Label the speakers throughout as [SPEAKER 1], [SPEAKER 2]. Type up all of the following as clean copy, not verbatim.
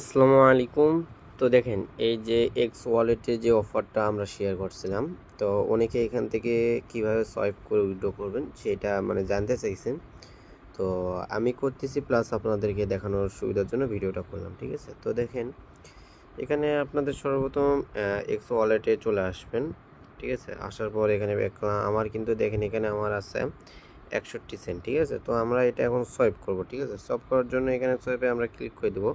[SPEAKER 1] আসসালামু আলাইকুম। তো দেখেন এই যে এক্স ওয়ালেটে যে অফারটা আমরা শেয়ার করছিলাম, তো অনেকে এখান থেকে কিভাবে সোয়াইপ করে উইথড্র করবেন সেটা জানতে চাইছেন। তো আমি করতেছি, প্লাস আপনাদেরকে দেখানোর সুবিধার জন্য ভিডিওটা করলাম, ঠিক আছে। তো দেখেন এখানে আপনাদের সর্বপ্রথম এক্স ওয়ালেটে চলে আসবেন, ঠিক আছে। আসার পর এখানে আমার কিন্তু দেখেন এখানে আমার আছে 61 সেন্ট, ঠিক আছে। তো আমরা এটা এখন সোয়াইপ করব, ঠিক আছে। সোয়াইপ করার জন্য এখানে সোয়াইপে আমরা ক্লিক করে দেবো।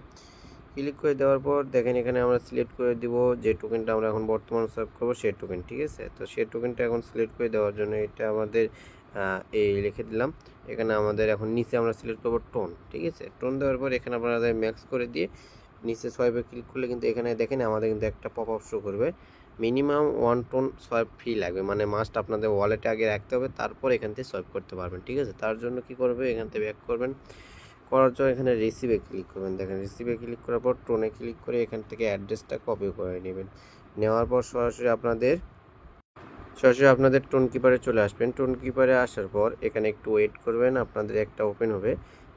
[SPEAKER 1] ক্লিক করে দেওয়ার পর দেখেন এখানে আমরা সিলেক্ট করে দিব যে টোকেনটা আমরা এখন বর্তমানে সোয়াইপ করবো সেই টোকেন, ঠিক আছে। তো সেই টোকেনটা এখন সিলেক্ট করে দেওয়ার জন্য এটা আমাদের এই লিখে দিলাম। এখানে আমাদের এখন নিচে আমরা সিলেক্ট করবো টোন, ঠিক আছে। টোন দেওয়ার পর এখানে আপনাদের ম্যাক্স করে দিয়ে নিচে সোয়াইপে ক্লিক করলে কিন্তু এখানে দেখেন আমাদের কিন্তু একটা পপ আপ শো করবে। মিনিমাম 1 টোন সোয়াইপ ফি লাগবে, মাস্ট আপনাদের ওয়ালেটে আগে রাখতে হবে, তারপর এখান থেকে সোয়াইপ করতে পারবেন, ঠিক আছে। তার জন্য কি করবে, এখান থেকে ব্যাক করবেন, করার জন্য এখানে রিসিভে ক্লিক করবেন। দেখেন রিসিভে ক্লিক করার পর টোনে ক্লিক করে এখান থেকে অ্যাড্রেসটা কপি করে নেবেন। নেওয়ার পর সরাসরি আপনাদের টোন কিপারে চলে আসবেন। টোন কিপারে আসার পর এখানে একটু ওয়েট করবেন, আপনাদের একটা ওপেন হবে।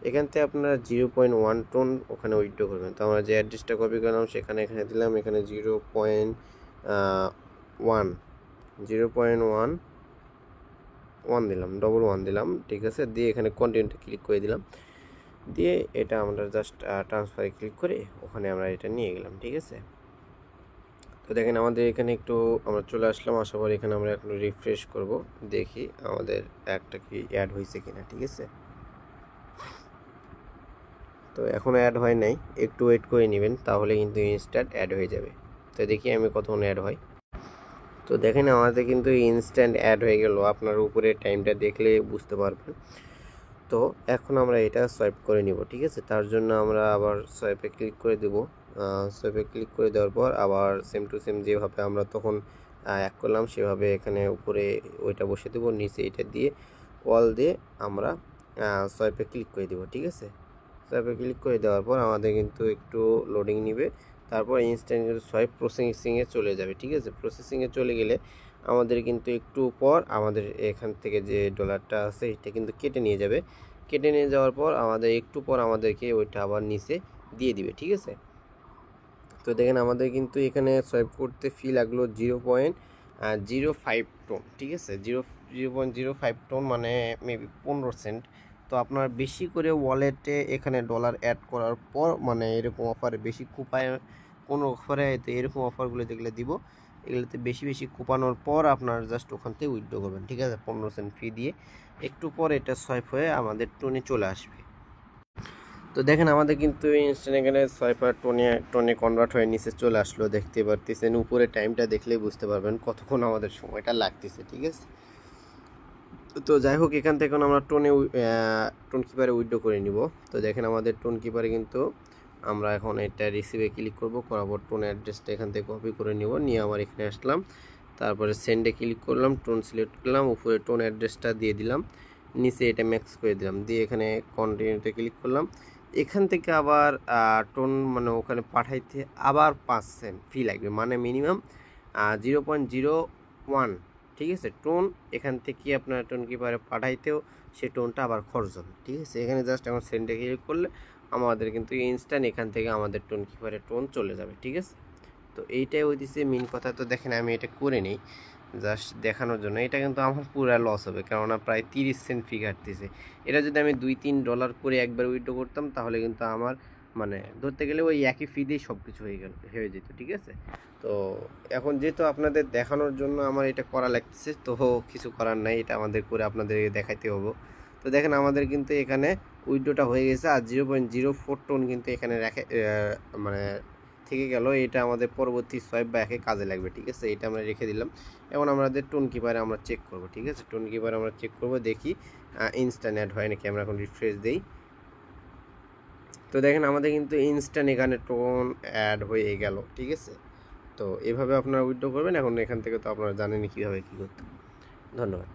[SPEAKER 1] এখান থেকে আপনারা 0.1 টোন ওখানে উইথড্র করবেন। তো আমরা যে অ্যাড্রেসটা কপি করলাম এখানে দিলাম, এখানে 0.1 দিলাম, 1 দিলাম, ঠিক আছে। দিয়ে এখানে কন্টিনিউতে ক্লিক করে দিলাম, দিয়ে এটা আমরা জাস্ট ট্রান্সফারে ক্লিক করে ওখানে আমরা এটা নিয়ে গেলাম, ঠিক আছে। তো দেখেন আমাদের এখানে একটু আমরা চলে আসলাম। আসার পর এখানে আমরা এখন রিফ্রেশ করব, দেখি আমাদের একটা কি অ্যাড হয়েছে কিনা, ঠিক আছে। তো এখনও অ্যাড হয় নাই, একটু ওয়েট করে নেবেন, তাহলে কিন্তু ইনস্ট্যান্ট অ্যাড হয়ে যাবে। তো দেখি আমি কতক্ষণ অ্যাড হয়। তো দেখেন আমাদের কিন্তু ইনস্ট্যান্ট অ্যাড হয়ে গেল, আপনার উপরে টাইমটা দেখলে বুঝতে পারবেন। তো এখন আমরা এটা সোয়াইপ করে নিব, ঠিক আছে। তার জন্য আমরা আবার সোয়াইপে ক্লিক করে দেব। সোয়াইপে ক্লিক করে দেওয়ার পর আবার সেম টু সেম যেভাবে আমরা তখন এক করলাম সেভাবে এখানে উপরে ওইটা বসে দেবো, নিচে এটা দিয়ে অল দিয়ে আমরা সোয়াইপে ক্লিক করে দেবো, ঠিক আছে। সোয়াইপে ক্লিক করে দেওয়ার পর আমাদের কিন্তু একটু লোডিং নিবে, তারপর ইনস্ট্যান্ট কিন্তু সোয়াইপ প্রসেসিংয়ে চলে যাবে, ঠিক আছে। প্রসেসিংয়ে চলে গেলে আমাদের কিন্তু একটু পর আমাদের এখান থেকে যে ডলারটা আছে এটা কিন্তু কেটে নিয়ে যাবে। কেটে নিয়ে যাওয়ার পর আমাদের একটু পর আমাদেরকে ওইটা আবার নিচে দিয়ে দিবে, ঠিক আছে। তো দেখেন আমাদের কিন্তু এখানে সোয়াইপ করতে ফি লাগলো 0.05 টোন, ঠিক আছে। 0.05 টোন মেবি 15 সেন্ট। তো আপনার বেশি করে ওয়ালেটে এখানে ডলার অ্যাড করার পর এরকম অফারে বেশি কুপায় কোনো অফারে এরকম অফারগুলো যেগুলো দিব এগুলোতে বেশি বেশি কুপানোর পর আপনার জাস্ট ওখান থেকে উইথড্র করবেন, ঠিক আছে। 15 সেন্ট ফি দিয়ে একটু পর এটা সোয়াইপ হয়ে আমাদের টোনে চলে আসবে। তো দেখেন আমাদের কিন্তু ইনস্ট্যান্ট এখানে সোয়াইপার টোনে কনভার্ট হয়ে নিচে চলে আসলো, দেখতে পারতেছেন। উপরে টাইমটা দেখলেই বুঝতে পারবেন কতক্ষণ আমাদের সময়টা লাগতেছে, ঠিক আছে। তো যাই হোক এখান থেকে আমরা টোন কিপারে উইথড্র করে নিব। তো দেখেন আমাদের টোন কিপারে কিন্তু আমরা এখন এটা রিসিভে ক্লিক করব, করার পর টোন অ্যাড্রেসটা এখান থেকে কপি করে নিব, নিয়ে আবার এখানে আসলাম, তারপরে সেন্ডে ক্লিক করলাম, টোন সিলেক্ট করলাম, উপরে টোন অ্যাড্রেসটা দিয়ে দিলাম, নিচে এটা ম্যাক্স করে দিলাম, দিয়ে এখানে কন্টিনিউতে ক্লিক করলাম। এখান থেকে আবার টোন ওখানে পাঠাইতে আবার 5 সেন্ট ফি লাগবে, মিনিমাম 0.01, ঠিক আছে। টোন এখান থেকে আপনার টোন কিপারে পাঠাইতেও সে টোনটা আবার খরচ হবে, ঠিক আছে। এখানে জাস্ট এখন সেন্ডে ক্লিক করলে আমাদের কিন্তু ইনস্ট্যান্ট এখান থেকে আমাদের টোন কিপারে টোন চলে যাবে, ঠিক আছে। তো এইটাই হইতেছে মেন কথা। তো দেখেন আমি এটা করে নিই জাস্ট দেখানোর জন্য। এটা কিন্তু আমার পুরো লস হবে, কেননা প্রায় 30 সেন্ট ফি কাটতেছে। এটা যদি আমি 2-3 ডলার করে একবার উইথড্র করতাম তাহলে কিন্তু আমার ধরতে গেলে ওই একই ফি দিয়েই সব কিছু হয়ে যেত, ঠিক আছে। তো এখন যেহেতু আপনাদের দেখানোর জন্য আমার এটা করা লাগতেছে, তো কিছু করার নাই, এটা আমাদের করে আপনাদের দেখাইতে হবে। তো দেখেন আমাদের কিন্তু এখানে উইথড্রটা হয়ে গেছে, আর 0.04 টোন কিন্তু এখানে থেকে গেল। এটা আমাদের পরবর্তী সোয়াইপ ব্যাকে কাজে লাগবে, ঠিক আছে। এটা আমরা রেখে দিলাম। এখন আমাদের টোন কিপারে আমরা চেক করব, ঠিক আছে। টোন কিপারে আমরা চেক করব, দেখি ইনস্ট্যান্ট অ্যাড হয় নাকি। আমরা এখন রিফ্রেশ দিই। তো দেখেন আমাদের কিন্তু ইনস্ট্যান্ট এখানে টোন অ্যাড হয়ে গেল, ঠিক আছে। তো এভাবে আপনারা উইথড্র করবেন। এখন এখান থেকে তো আপনারা জানেনই কীভাবে কী করতে। ধন্যবাদ।